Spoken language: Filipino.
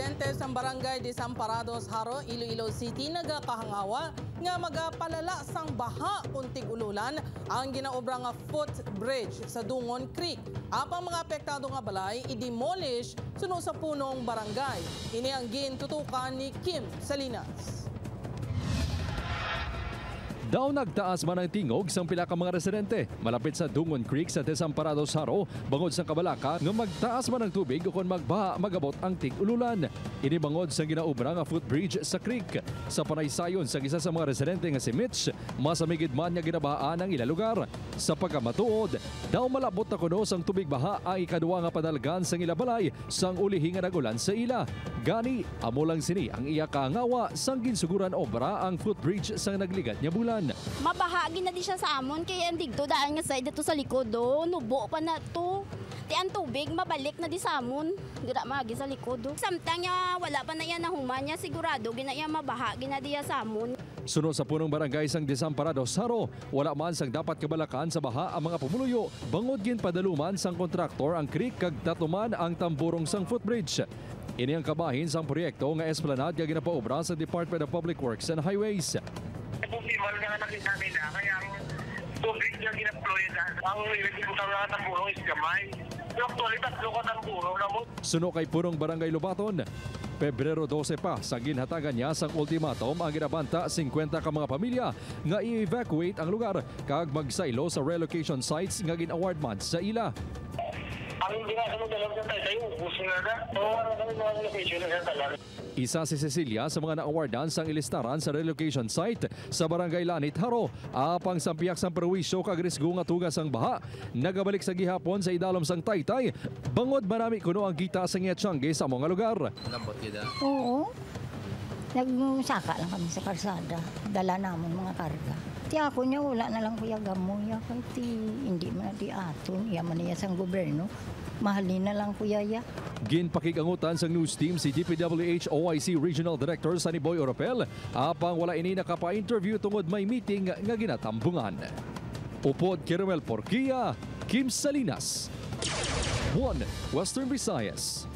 residente sa barangay Desamparados, Haro, Iloilo City nagakahangawa nga magapalala sang baha kuntig ululan ang ginaobra nga footbridge sa Dungon Creek. Apang mga apektado nga balay i-demolish suno sa punong barangay. Ini ang gintutukan ni Kim Salinas. Daw nagtaas man ang tingog sang pila ka mga residente malapit sa Dungon Creek sa Desamparados, Haro bangod sa kabalaka nga magtaas man ang tubig kung magbaha magabot ang tig-ululan. Ini bangod sa ginaubra nga footbridge sa creek. Sa panaysayon sa isa sa mga residente nga si Mitch, masamigid man nga ginabahaan ang ila lugar. Sa pagkamatuod, daw malabot na kuno sang tubig baha ang ikaduwa nga padalgan sang ila balay sang ulihi nga nagulan sa ila. Gani, amo lang sini ang iya kaangawa sang ginsuguran obra ang footbridge sang nagligat nga bulan. Mabahagi na di siya sa amon kaya ang digto daan nga side dito sa likod do nubo pa na to. Ti ang tubig mabalik na di sa amon. Dira magi sa likod do. Samtang ya wala pa na yan nahuman niya sigurado gina iya mabahagi na diya sa amon. Suno sa punong barangay sang Desamparados, Haro, wala man sang dapat kabalakan sa baha ang mga pumuluyo. Bangod gin padaluman sang kontraktor ang creek kag tatuman ang tamburong sang footbridge. Ini ang kabahin sang proyekto nga esplanade nga ginapaobra sa Department of Public Works and Highways. Pusimal nga nakita nila, kaya ang tubig niya ginaploy na. Ang ibigibutaw na tambulong is gamay. Pero actually, tatlo ka tambulong na mo. Suno kay punong barangay Lubaton, Pebrero 12 pa sa ginhatagan niya sang ultimatum ang ginabanta 50 ka mga pamilya nga i-evacuate ang lugar kag magsailo sa relocation sites nga gin-award man sa ila. Ang hindi nga sa dalawang sa tayo, ubus nga na. Oo, ano kami mga location na talaga. Isa si Cecilia sa mga na-awardan sang ilistaran sa relocation site sa Barangay Lanit, Haro. Apang sampiyak sang perwisyo kag risgo nga tugas ang baha. Nagabalik sa gihapon sa idalom sang Taytay. Bangod marami kuno ang kita sa Ngiatsangi sa mga lugar. Lambot gida. Oo. Nagsaka lang kami sa karsada. Dala namin mga karga. Ti ako niya wala na lang kuya gamoy. Ti hindi man di aton. Iya man niya sang gobyerno. Mahalin na lang kuya ya. Ginpakikangutan sa news team si DPWH OIC Regional Director Sunny Boy Oropel apang wala ini nakapa-interview tungod may meeting nga ginatambungan. Upod Kirmel Porquia, Kim Salinas, 1 Western Visayas.